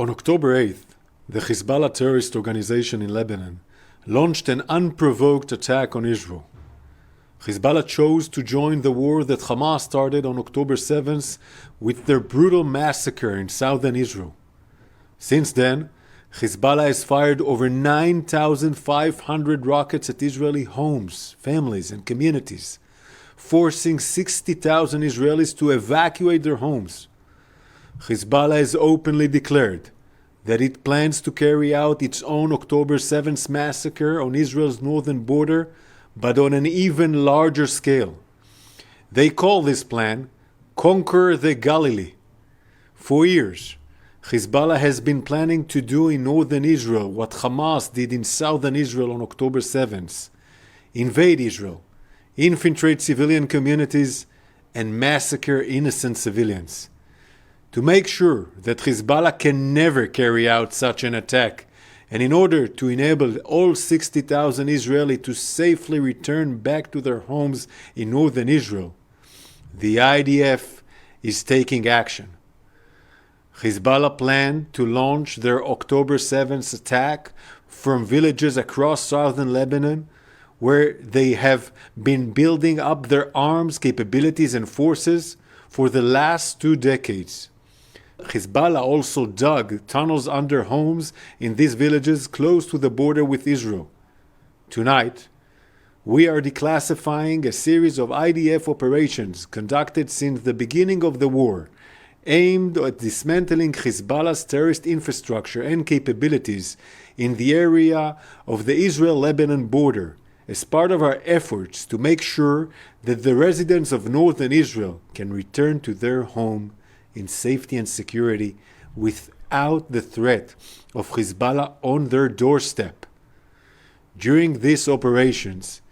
On October 8th, the Hezbollah terrorist organization in Lebanon launched an unprovoked attack on Israel. Hezbollah chose to join the war that Hamas started on October 7th with their brutal massacre in southern Israel. Since then, Hezbollah has fired over 9,500 rockets at Israeli homes, families, and communities, forcing 60,000 Israelis to evacuate their homes. Hezbollah has openly declared that it plans to carry out its own October 7th massacre on Israel's northern border, but on an even larger scale. They call this plan Conquer the Galilee. For years, Hezbollah has been planning to do in northern Israel what Hamas did in southern Israel on October 7th: invade Israel, infiltrate civilian communities, and massacre innocent civilians. To make sure that Hezbollah can never carry out such an attack, and in order to enable all 60,000 Israelis to safely return back to their homes in northern Israel, the IDF is taking action. Hezbollah planned to launch their October 7th attack from villages across southern Lebanon, where they have been building up their arms capabilities and forces for the last 2 decades. Hezbollah also dug tunnels under homes in these villages close to the border with Israel. Tonight, we are declassifying a series of IDF operations conducted since the beginning of the war, aimed at dismantling Hezbollah's terrorist infrastructure and capabilities in the area of the Israel-Lebanon border, as part of our efforts to make sure that the residents of northern Israel can return to their home in safety and security without the threat of Hezbollah on their doorstep. During these operations,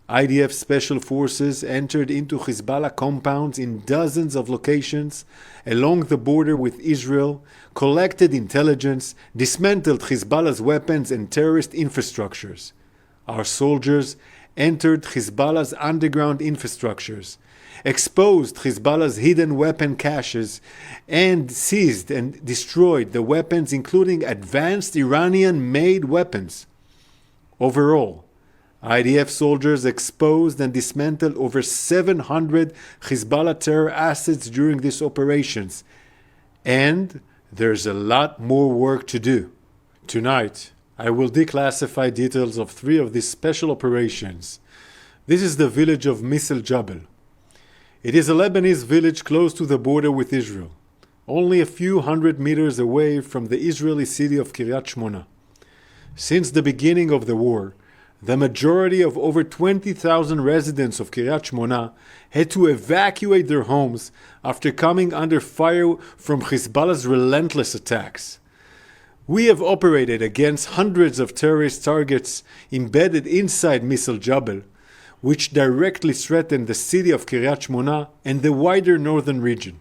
IDF special forces entered into Hezbollah compounds in dozens of locations along the border with Israel, collected intelligence, dismantled Hezbollah's weapons and terrorist infrastructures. Our soldiers entered Hezbollah's underground infrastructures, exposed Hezbollah's hidden weapon caches, and seized and destroyed the weapons, including advanced Iranian-made weapons. Overall, IDF soldiers exposed and dismantled over 700 Hezbollah terror assets during these operations, and there's a lot more work to do. Tonight, I will declassify details of 3 of these special operations. This is the village of Misl Jabal. It is a Lebanese village close to the border with Israel, only a few hundred meters away from the Israeli city of Kiryat Shmona. Since the beginning of the war, the majority of over 20,000 residents of Kiryat Shmona had to evacuate their homes after coming under fire from Hezbollah's relentless attacks. We have operated against hundreds of terrorist targets embedded inside Misl Jabal, which directly threatened the city of Kiryat Shmona and the wider northern region.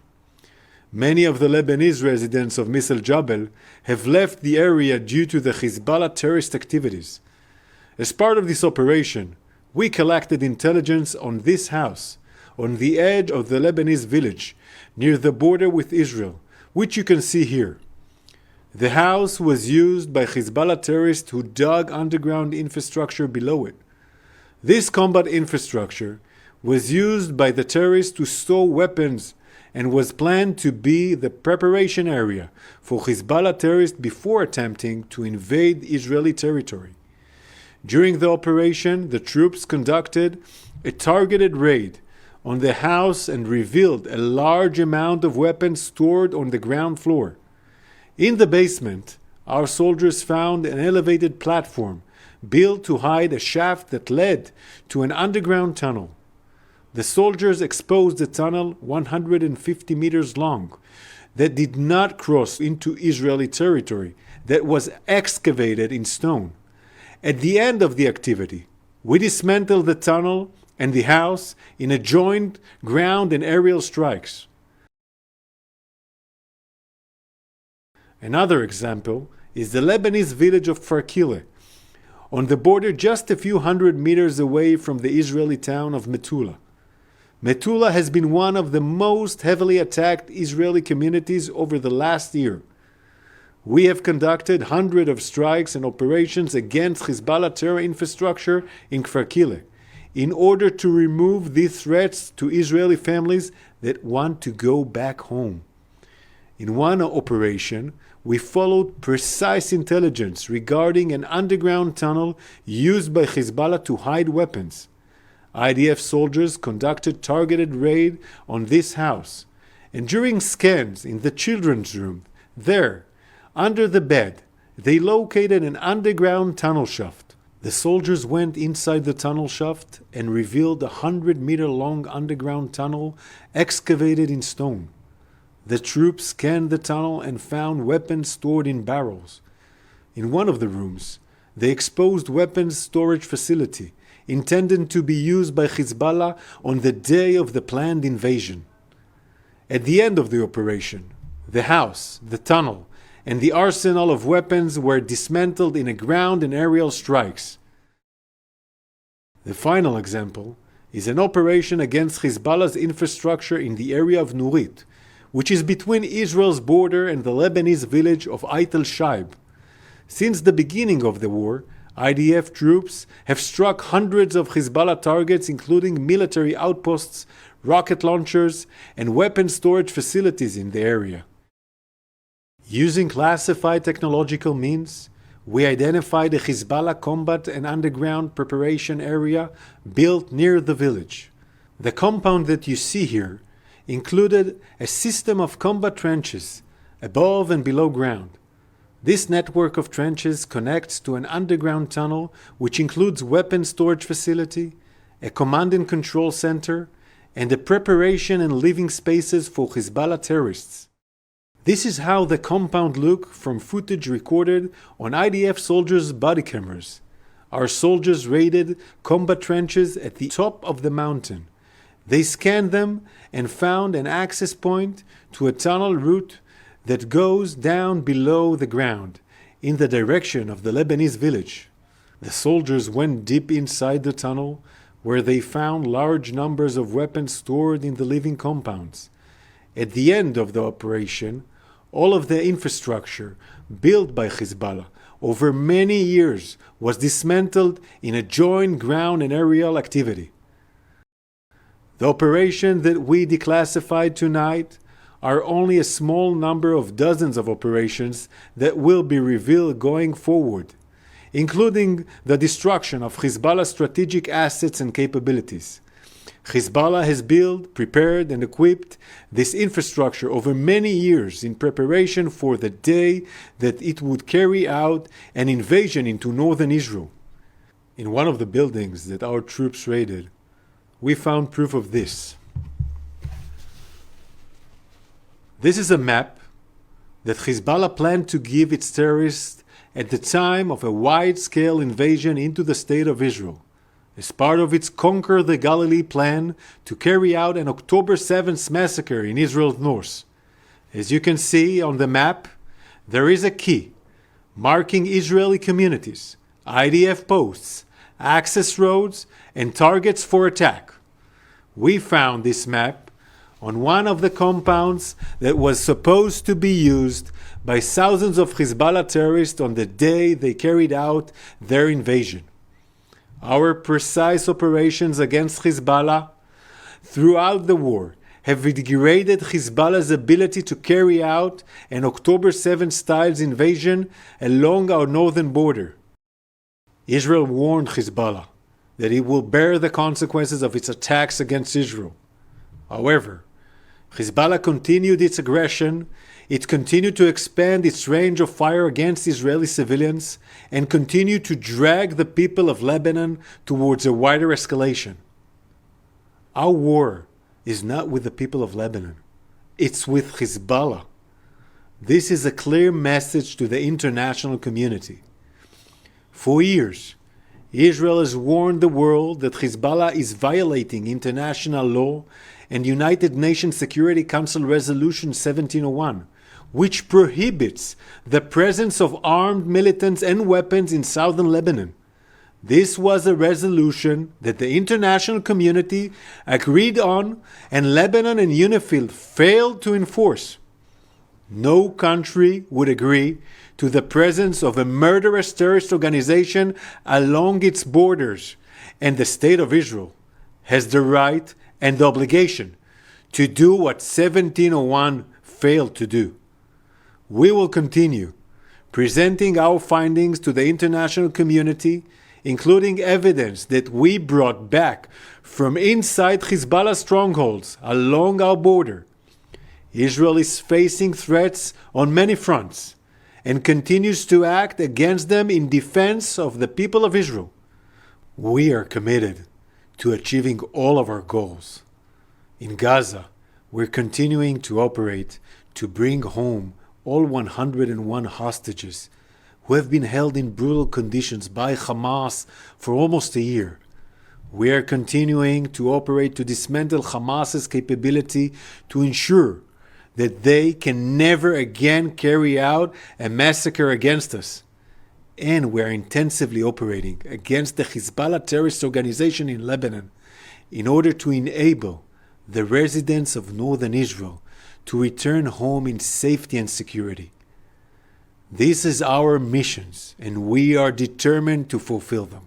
Many of the Lebanese residents of Misl Jabal have left the area due to the Hezbollah terrorist activities. As part of this operation, we collected intelligence on this house, on the edge of the Lebanese village, near the border with Israel, which you can see here. The house was used by Hezbollah terrorists who dug underground infrastructure below it. This combat infrastructure was used by the terrorists to store weapons and was planned to be the preparation area for Hezbollah terrorists before attempting to invade Israeli territory. During the operation, the troops conducted a targeted raid on the house and revealed a large amount of weapons stored on the ground floor. In the basement, our soldiers found an elevated platform built to hide a shaft that led to an underground tunnel. The soldiers exposed the tunnel 150 meters long that did not cross into Israeli territory, that was excavated in stone. At the end of the activity, we dismantled the tunnel and the house in a joint ground and aerial strikes. Another example is the Lebanese village of Farkile, on the border just a few hundred meters away from the Israeli town of Metula. Metula has been one of the most heavily attacked Israeli communities over the last year. We have conducted hundreds of strikes and operations against Hezbollah terror infrastructure in Kfar Kile in order to remove these threats to Israeli families that want to go back home. In one operation, we followed precise intelligence regarding an underground tunnel used by Hezbollah to hide weapons. IDF soldiers conducted targeted raid on this house, and during scans in the children's room, there, under the bed, they located an underground tunnel shaft. The soldiers went inside the tunnel shaft and revealed a 100-meter-long underground tunnel excavated in stone. The troops scanned the tunnel and found weapons stored in barrels. In one of the rooms, they exposed weapons storage facility intended to be used by Hezbollah on the day of the planned invasion. At the end of the operation, the house, the tunnel, and the arsenal of weapons were dismantled in a ground and aerial strikes. The final example is an operation against Hezbollah's infrastructure in the area of Nurit, which is between Israel's border and the Lebanese village of Ait el-Shaib. Since the beginning of the war, IDF troops have struck hundreds of Hezbollah targets, including military outposts, rocket launchers, and weapon storage facilities in the area. Using classified technological means, we identified a Hezbollah combat and underground preparation area built near the village. The compound that you see here included a system of combat trenches above and below ground. This network of trenches connects to an underground tunnel which includes weapon storage facility, a command and control center, and the preparation and living spaces for Hezbollah terrorists. This is how the compound looked from footage recorded on IDF soldiers' body cameras. Our soldiers raided combat trenches at the top of the mountain. They scanned them and found an access point to a tunnel route that goes down below the ground in the direction of the Lebanese village. The soldiers went deep inside the tunnel, where they found large numbers of weapons stored in the living compounds. At the end of the operation, all of the infrastructure built by Hezbollah over many years was dismantled in a joint ground and aerial activity. The operation that we declassified tonight are only a small number of dozens of operations that will be revealed going forward, including the destruction of Hezbollah's strategic assets and capabilities. Hezbollah has built, prepared, and equipped this infrastructure over many years in preparation for the day that it would carry out an invasion into northern Israel. In one of the buildings that our troops raided, we found proof of this. This is a map that Hezbollah planned to give its terrorists at the time of a wide-scale invasion into the state of Israel, as part of its Conquer the Galilee plan to carry out an October 7th massacre in Israel's north. As you can see on the map, there is a key marking Israeli communities, IDF posts, access roads, and targets for attack. We found this map on one of the compounds that was supposed to be used by thousands of Hezbollah terrorists on the day they carried out their invasion. Our precise operations against Hezbollah throughout the war have degraded Hezbollah's ability to carry out an October 7th style invasion along our northern border. Israel warned Hezbollah that it will bear the consequences of its attacks against Israel. However, Hezbollah continued its aggression. It continued to expand its range of fire against Israeli civilians and continued to drag the people of Lebanon towards a wider escalation. Our war is not with the people of Lebanon. It's with Hezbollah. This is a clear message to the international community. For years, Israel has warned the world that Hezbollah is violating international law and United Nations Security Council Resolution 1701, which prohibits the presence of armed militants and weapons in southern Lebanon. This was a resolution that the international community agreed on and Lebanon and UNIFIL failed to enforce. No country would agree to the presence of a murderous terrorist organization along its borders, and the State of Israel has the right and the obligation to do what 1701 failed to do. We will continue presenting our findings to the international community, including evidence that we brought back from inside Hezbollah strongholds along our border. Israel is facing threats on many fronts and continues to act against them in defense of the people of Israel. We are committed to achieving all of our goals. In Gaza, we're continuing to operate to bring home all 101 hostages who have been held in brutal conditions by Hamas for almost a year. We are continuing to operate to dismantle Hamas's capability to ensure that they can never again carry out a massacre against us. And we are intensively operating against the Hezbollah terrorist organization in Lebanon in order to enable the residents of northern Israel to return home in safety and security. This is our missions, and we are determined to fulfill them.